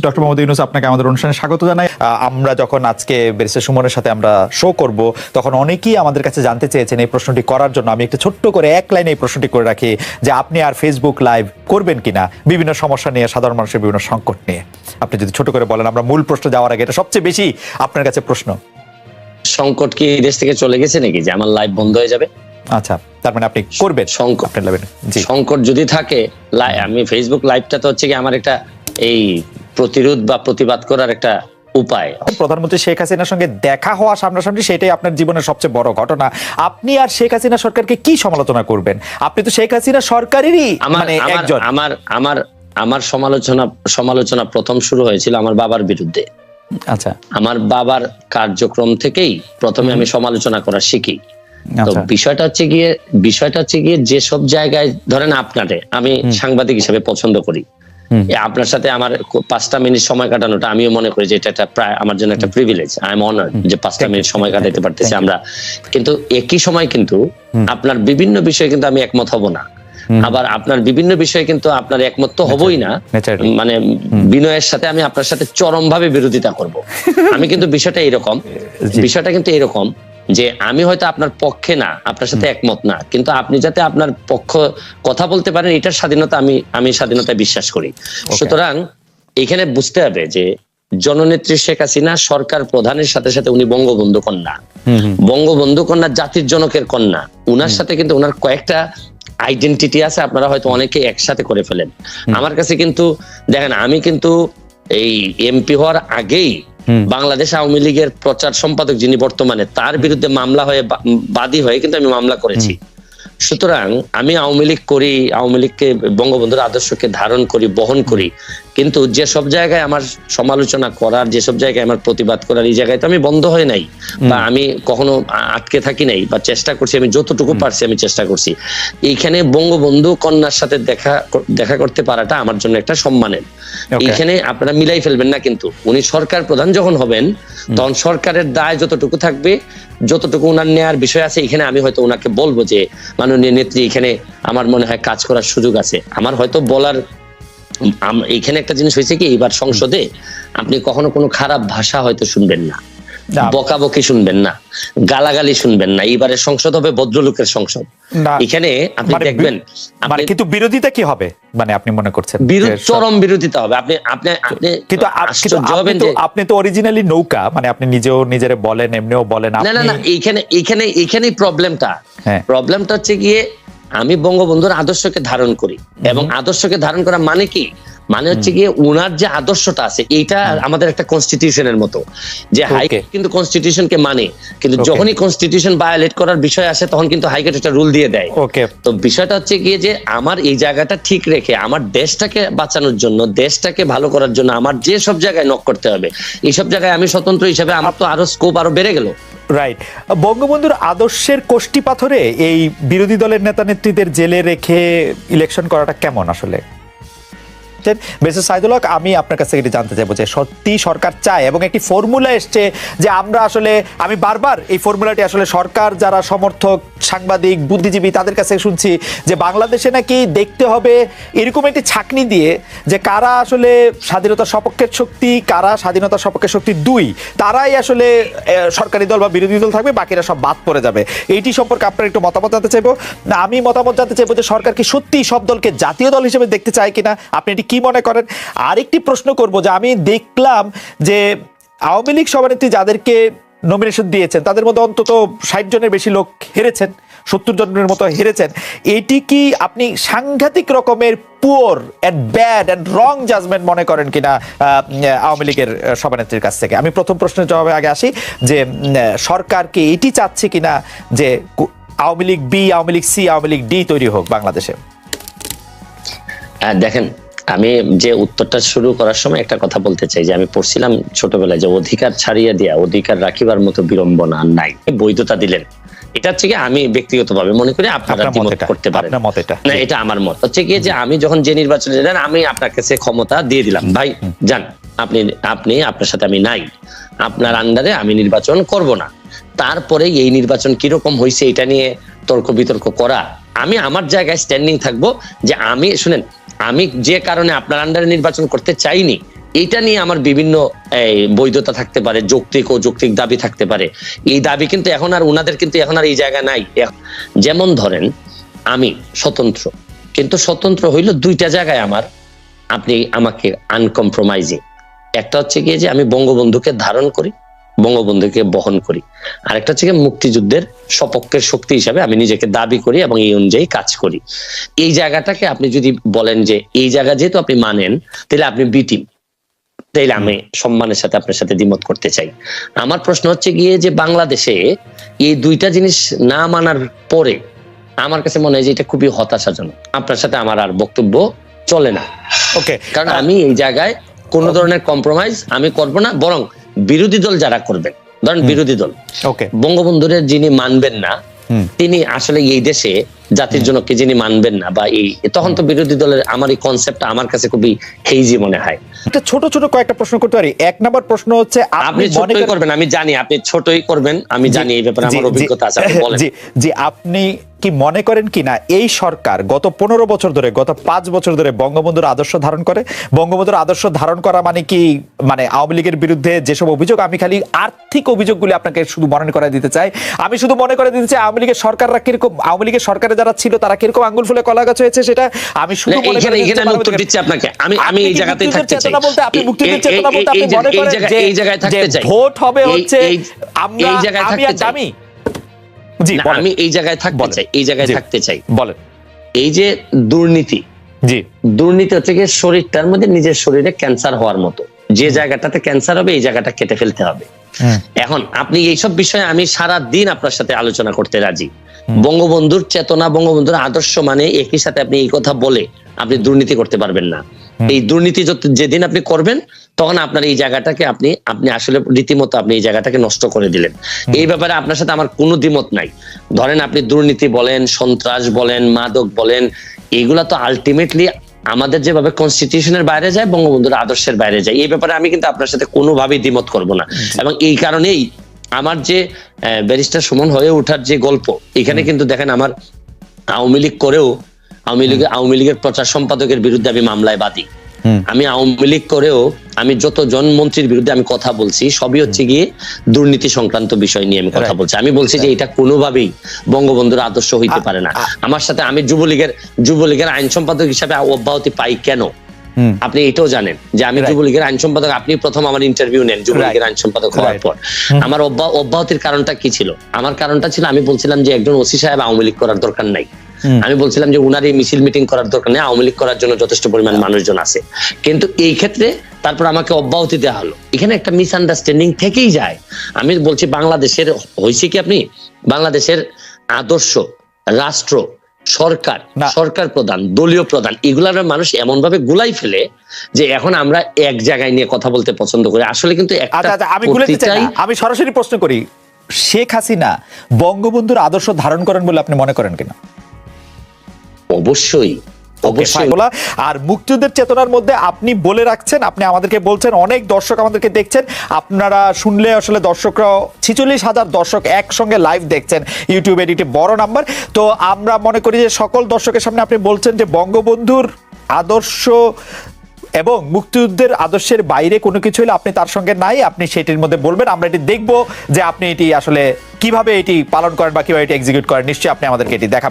Doctor Mohammad Yunus, আপনাকে আমাদের অনুষ্ঠানে স্বাগত জানাই। আমরা যখন আজকে ব্যারিস্টার সুমনের সাথে আমরা শো করব, তখন অনেকেই আমাদের কাছে জানতে চেয়েছেন এই প্রশ্নটি করার জন্য। আমি একটু ছোট্ট করে এক লাইনে এই প্রশ্নটি করে রাখি যে আপনি আর ফেসবুক লাইভ করবেন কিনা বিভিন্ন সমস্যা নিয়ে, সাধারণ মানুষের বিভিন্ন সংকট নিয়ে। আপনি যদি ছোট করে বলেন, আমরা মূল প্রশ্ন যাওয়ার আগে, এটা সবচেয়ে বেশি আপনার কাছে প্রশ্ন। সংকট কি দেশ থেকে চলে গেছে নাকি যে আমার লাইভ বন্ধ হয়ে যাবে? আচ্ছা, তার মানে আপনি করবেন সংকট যদি থাকে, আমি ফেসবুক লাইভটা তো হচ্ছে কি আমার একটা এই প্রতিরোধ বা প্রতিবাদ করার একটা উপায়। প্রধানমন্ত্রী শেখ হাসিনার সঙ্গে দেখা হওয়া সামনাসামনি, সেটাই আপনার জীবনের সবচেয়ে বড় ঘটনা। আপনি আর শেখ হাসিনা সরকারকে কি সমালোচনা করবেন? আপনি তো শেখ হাসিনা সরকারেরই একজন। আমার সমালোচনা প্রথম শুরু হয়েছিল আমার বাবার বিরুদ্ধে। আচ্ছা, আমার বাবার কার্যক্রম থেকেই প্রথমে আমি সমালোচনা করা শিখি। তো বিষয়টা হচ্ছে গিয়ে যেসব জায়গায় ধরেন আপনারে আমি সাংবাদিক হিসেবে পছন্দ করি, আপনার সাথে আমার 5টা মিনিট সময় কাটানোটা আমিও মনে করি যে এটা প্রায় আমার জন্য একটা প্রিভিলেজ। আই এম অনার্ড যে 5টা মিনিট সময় কাটাতে পারতেছি আমরা। কিন্তু একই সময় কিন্তু আপনার বিভিন্ন বিষয়ে কিন্তু আমি একমত হব না, আবার আপনার বিভিন্ন বিষয়ে কিন্তু আপনার একমত তো হবই না। মানে বিনয়ের সাথে আমি আপনার সাথে চরম ভাবে বিরোধিতা করব। আমি কিন্তু বিষয়টা কিন্তু এরকম যে আমি হয়তো আপনার পক্ষে না, আপনার সাথে একমত না, কিন্তু আপনি যাতে আপনার পক্ষ কথা বলতে পারেন, এটার স্বাধীনতা আমি স্বাধীনতায় বিশ্বাস করি। সুতরাং এখানে বুঝতে হবে যে জননেত্রী শেখ হাসিনা সরকার প্রধানের সাথে সাথে উনি বঙ্গবন্ধু কন্যা। বঙ্গবন্ধু কন্যা জাতির জনকের কন্যা। উনার সাথে কিন্তু উনার কয়েকটা আইডেন্টিটি আছে, আপনারা হয়তো অনেকে একসাথে করে ফেলেন। আমার কাছে কিন্তু দেখেন, আমি কিন্তু এই এমপি হওয়ার আগেই বাংলাদেশ আওয়ামী লীগের প্রচার সম্পাদক যিনি বর্তমানে, তার বিরুদ্ধে মামলা হয়ে বাদী হয়ে কিন্তু আমি মামলা করেছি। সুতরাং আমি আওয়ামী লীগ করি, আওয়ামী লীগকে বঙ্গবন্ধুর আদর্শকে ধারণ করি, বহন করি, কিন্তু যেসব জায়গায় আমার সমালোচনা করার, যেসব জায়গায় আমার প্রতিবাদ করার, এই জায়গায় তো আমি বন্ধ হয়ে নাই বা আমি কখনো আটকে থাকি নাই, বা চেষ্টা করছি, আমি যতটুকু পারছি আমি চেষ্টা করছি। এইখানে বঙ্গবন্ধু কন্যার সাথে দেখা করতে পারাটা আমার জন্য একটা সম্মানের। এইখানে আপনারা মিলাই ফেলবেন না, কিন্তু উনি সরকার প্রধান যখন হবেন তখন সরকারের দায় যতটুকু থাকবে, যতটুকু উনার নেয়ার বিষয় আছে, এখানে আমি হয়তো উনাকে বলবো যে মাননীয় নেত্রী, এখানে আমার মনে হয় কাজ করার সুযোগ আছে। আমার হয়তো বলার এখানে একটা জিনিস হয়েছে কি, এবার সংসদে আপনি কখনো কোনো খারাপ ভাষা হয়তো শুনবেন না, বকাবকি শুনবেন না, গালাগালি শুনবেন না। এইবারের সংসদ হবে ভদ্রলোকের সংসদ। এখানে আপনি দেখবেন, কিন্তু বিরোধিতা কি হবে, মানে আপনি মনে করছেন চরম বিরোধিতা হবে। কিন্তু আপনি তো অরিজিনালি নৌকা, মানে আপনি নিজেও নিজেরে বলেন, এমনিও বলেন। না, এইখানেই প্রবলেমটা হচ্ছে গিয়ে আমি বঙ্গবন্ধুর আদর্শকে ধারণ করি, এবং আদর্শকে ধারণ করা মানে কি, মানে হচ্ছে গিয়ে উনার যে আদর্শটা আছে, এইটা আমাদের একটা কনস্টিটিউশনের মতো, যে হাইকোর্ট কিন্তু কনস্টিটিউশনকে মানে, কিন্তু যখনই কনস্টিটিউশন ভায়োলেট করার বিষয় আসে তখন কিন্তু হাইকোর্ট একটা রুল দিয়ে দেয়। তো বিষয়টা হচ্ছে গিয়ে যে আমার এই জায়গাটা ঠিক রেখে আমার দেশটাকে বাঁচানোর জন্য, দেশটাকে ভালো করার জন্য আমার যে সব জায়গায় নক করতে হবে, এইসব জায়গায় আমি স্বতন্ত্র হিসেবে আমার তো আরো স্কোপ আরো বেড়ে গেল। রাইট। বঙ্গবন্ধুর আদর্শের কোষ্ঠী পাথরে এই বিরোধী দলের নেতা নেত্রীদের জেলে রেখে ইলেকশন করাটা কেমন আসলে? সাইদুল হক, আমি আপনার কাছ থেকে জানতে চাইবো যে সত্যি সরকার চায়, এবং একটি ফর্মুলা এসছে যে আমরা আসলে, আমি বারবার এই ফর্মুলাটি আসলে সরকার যারা সমর্থক, সাংবাদিক, বুদ্ধিজীবী, তাদের কাছে শুনছি যে বাংলাদেশে নাকি দেখতে হবে এরকম একটি ছাঁকনি দিয়ে যে কারা আসলে স্বাধীনতার সপক্ষের শক্তি, কারা স্বাধীনতার সপক্ষের শক্তি দুই, তারাই আসলে সরকারি দল বা বিরোধী দল থাকবে, বাকিরা সব বাদ পড়ে যাবে। এইটি সম্পর্কে আপনার একটু মতামত জানতে চাইবো। না, আমি মতামত জানতে চাইবো যে সরকার কি সত্যি সব দলকে জাতীয় দল হিসেবে দেখতে চায় কিনা, আপনি এটি কি মনে করেন? আরেকটি প্রশ্ন করব যে আমি দেখলাম যে আওয়ামী লীগ সভানেত্রী যাদেরকে নমিনেশন দিয়েছেন তাদের মধ্যে অন্তত 60 জনের বেশি লোক হেরেছেন, 70 জনের মতো হেরেছেন। এটি কি আপনি সাংঘাতিক রকমের poor and bad and wrong judgement মনে করেন কিনা আওয়ামী লীগের সভানেত্রীর কাছ থেকে? আমি প্রথম প্রশ্নের জবাবে আগে আসি যে সরকার কি এটি চাচ্ছে কিনা যে Awami League B, Awami League C, Awami League D তৈরি হোক বাংলাদেশে? দেখেন, আমি যে উত্তরটা শুরু করার সময় একটা কথা বলতে চাই যে আমি পড়ছিলাম ছোটবেলায় যে অধিকার ছাড়িয়ে দিয়া অধিকার রাখিবার মতো বিড়ম্বনা নাই, বৈধতা দিলেন। এটা হচ্ছে কি আমি ব্যক্তিগতভাবে মনে করি, আপনারা দ্বিমত করতে পারেন না, এটা আমার মত হচ্ছে কি যে আমি যখন যে নির্বাচনে যান, আমি আপনার কাছে ক্ষমতা দিয়ে দিলাম, ভাই যান, আপনি আপনার সাথে আমি নাই, আপনার আন্ডারে আমি নির্বাচন করব না। তারপরে এই নির্বাচন কিরকম হয়েছে এটা নিয়ে তর্ক বিতর্ক করা, আমি আমার জায়গায় স্ট্যান্ডিং থাকবো যে আমি শুনেন, আমি যে কারণে আপনার আন্ডারে নির্বাচন করতে চাইনি, এইটা নিয়ে আমার বিভিন্ন বৈধতা থাকতে পারে, যৌক্তিক ও যৌক্তিক দাবি থাকতে পারে। এই দাবি কিন্তু এখন আর উনাদের কিন্তু এখন আর এই জায়গা নাই। যেমন ধরেন আমি স্বতন্ত্র, কিন্তু স্বতন্ত্র হইল দুইটা জায়গায় আমার, আপনি আমাকে আনকম্প্রোমাইজিং। একটা হচ্ছে গিয়ে যে আমি বঙ্গবন্ধুকে ধারণ করি, বঙ্গবন্ধুকে বহন করি, আর একটা হচ্ছে মুক্তিযুদ্ধের সপক্ষের শক্তি হিসাবে আমি নিজেকে দাবি করি এবং এই অনুযায়ী কাজ করি। এই জায়গাটাকে আপনি যদি বলেন যে এই জায়গা যেহেতু আপনি মানেন, তাহলে আপনি বি টিম, তাইলে আমি সম্মানের সাথে আপনার সাথে দ্বিমত করতে চাই। আমার প্রশ্ন হচ্ছে গিয়ে যে বাংলাদেশে এই দুইটা জিনিস না মানার পরে আমার কাছে মনে হয় যে এটা খুবই হতাশাজনক। আপনার সাথে আমার আর বক্তব্য চলে না। ওকে, কারণ আমি এই জায়গায় কোন ধরনের কম্প্রোমাইজ আমি করব না, বরং বিরোধী দল যারা করবেন, ধরেন বিরোধী দল বঙ্গবন্ধুর যিনি মানবেন না, তিনি আসলে এই দেশে জাতির জন্য কে যিনি মানবেন না, বা এই তখন তো বিরোধী দলের আমার এই কনসেপ্টটা আমার কাছে খুবই হেইজি মনে হয়। একটা ছোট ছোট কয়েকটা প্রশ্ন করতে পারি। এক নম্বর প্রশ্ন হচ্ছে, আপনি ছোটই করবেন, আমি জানি আপনি ছোটই করবেন, আমি জানি এই ব্যাপারে আমার অভিজ্ঞতা আছে। আপনি বলেন। জি, আপনি কি মনে করেন কিনা এই সরকার গত 15 বছর ধরে, গত 5 বছর ধরে বঙ্গবন্ধুর আদর্শ ধারণ করে? বঙ্গবন্ধুর আদর্শ ধারণ করা মানে কি, মানে আওয়ামী লীগের বিরুদ্ধে যেসব অভিযোগ, আমি খালি আর্থিক অভিযোগগুলি আপনাকে শুধু মনে করে দিতে চাই। আমি শুধু মনে করে দিতে চাই আওয়ামী লীগের সরকাররা কিরকম, আওয়ামী লীগের সরকারে যারা ছিল তারা কিরকম আঙ্গুল ফুলে কলা গাছ হয়েছে, সেটা আমি শুধু মনে করে দিচ্ছি আপনাকে। আমি এই জায়গাতেই থাকতে চাই। আপনি মুক্তিযুদ্ধের চেতনা বলতে আপনি মনে করেন যে এই জায়গায় থাকতে চাই, ভোট হবে হচ্ছে আমরা, এই জায়গায় থাকতে চাই। জি, আমি এই জায়গায় থাকতে চাই, এই জায়গায় থাকতে চাই। বলেন। এই যে দুর্নীতি, জি, দুর্নীতি হচ্ছে কি শরীরটার মধ্যে নিজের শরীরে ক্যান্সার হওয়ার মতো, যে জায়গাটাতে ক্যান্সার হবে এই জায়গাটা কেটে ফেলতে হবে। এখন আপনি এইসব বিষয়ে আমি সারা দিন আপনার সাথে আলোচনা করতে রাজি। বঙ্গবন্ধুর চেতনা, বঙ্গবন্ধুর আদর্শ মানে একই সাথে আপনি এই কথা বলে আপনি দুর্নীতি করতে পারবেন না। এই দুর্নীতি যেদিন আপনি করবেন তখন আপনার এই জায়গাটাকে আপনি আসলে রীতিমতো আপনি এই জায়গাটাকে নষ্ট করে দিলেন। এই ব্যাপারে আপনার সাথে আমার কোনো দ্বিমত নাই। ধরেন আপনি দুর্নীতি বলেন, সন্ত্রাস বলেন, মাদক বলেন, এইগুলা তো আলটিমেটলি আমাদের যেভাবে কনস্টিটিউশনের বাইরে যায়, বঙ্গবন্ধুর আদর্শের বাইরে যায়। এই ব্যাপারে আমি কিন্তু আপনার সাথে কোনোভাবেই দ্বিমত করব না। এবং এই কারণেই আমার যে ব্যারিস্টার সুমন হয়ে ওঠার যে গল্প, এখানে কিন্তু দেখেন আমার আওয়ামী লীগ করেও আওয়ামী লীগের প্রচার সম্পাদকের বিরুদ্ধে আমি মামলায় বাদী। আমি আওয়ামী লীগ করেও আমি যতজন মন্ত্রীর বিরুদ্ধে আমি কথা বলছি, সবই হচ্ছে গিয়ে দুর্নীতি সংক্রান্ত বিষয় নিয়ে আমি কথা বলছি। আমি বলছি যে এটা কোনোভাবেই বঙ্গবন্ধুর আদর্শ হইতে পারে না। আমার সাথে আমি যুবলীগের আইন সম্পাদক হিসাবে অব্যাহতি পাই কেন? আপনি এটাও জানেন যে আমি যুবলীগের আইন সম্পাদক, আপনি প্রথম আমার ইন্টারভিউ নেন যুবলীগের আইন সম্পাদক হওয়ার পর। আমার অব্যাহতির কারণটা কি ছিল? আমার কারণটা ছিল আমি বলছিলাম যে একজন ওসি সাহেব আওয়ামী লীগ করার দরকার নাই। আমি বলছিলাম যে উনার এই মিছিল মিটিং করার দরকার নেই, আওয়ামী লীগ করার জন্য যথেষ্ট পরিমাণ মানুষজন আছে। কিন্তু এই ক্ষেত্রে তারপর আমাকে অব্যাহতি দেওয়া হলো। এখানে একটা মিসআন্ডারস্ট্যান্ডিং থেকেই যায়। আমি বলছি বাংলাদেশের হয়েছে কি, আপনি বাংলাদেশের আদর্শ, রাষ্ট্র, সরকার প্রধান, দলীয় প্রধান, এগুলার মানুষ এমন ভাবে গুলাই ফেলে যে এখন আমরা এক জায়গায় নিয়ে কথা বলতে পছন্দ করি। আসলে কিন্তু আমি সরাসরি প্রশ্ন করি, শেখ হাসিনা বঙ্গবন্ধুর আদর্শ ধারণ করেন বলে আপনি মনে করেন কিনা? অবশ্যই। আর মুক্তিযুদ্ধের চেতনার মধ্যে আপনি বলে রাখছেন, আপনি আমাদেরকে বলছেন, অনেক দর্শক আমাদেরকে দেখছেন, আপনারা শুনলে আসলে দর্শকরা 46,000 দর্শক একসঙ্গে লাইভ দেখছেন ইউটিউবে, এটি বড় নাম্বার। তো আমরা মনে করি যে সকল দর্শকের সামনে আপনি বলছেন যে বঙ্গবন্ধুর আদর্শ এবং মুক্তিযুদ্ধের আদর্শের বাইরে কোনো কিছু হলে আপনি তার সঙ্গে নাই, আপনি সেটির মধ্যে বলবেন। আমরা এটি দেখবো যে আপনি এটি আসলে কিভাবে এটি পালন করেন বা কিভাবে এটি এক্সিকিউট করেন। নিশ্চয়ই আপনি আমাদেরকে এটি দেখাবেন।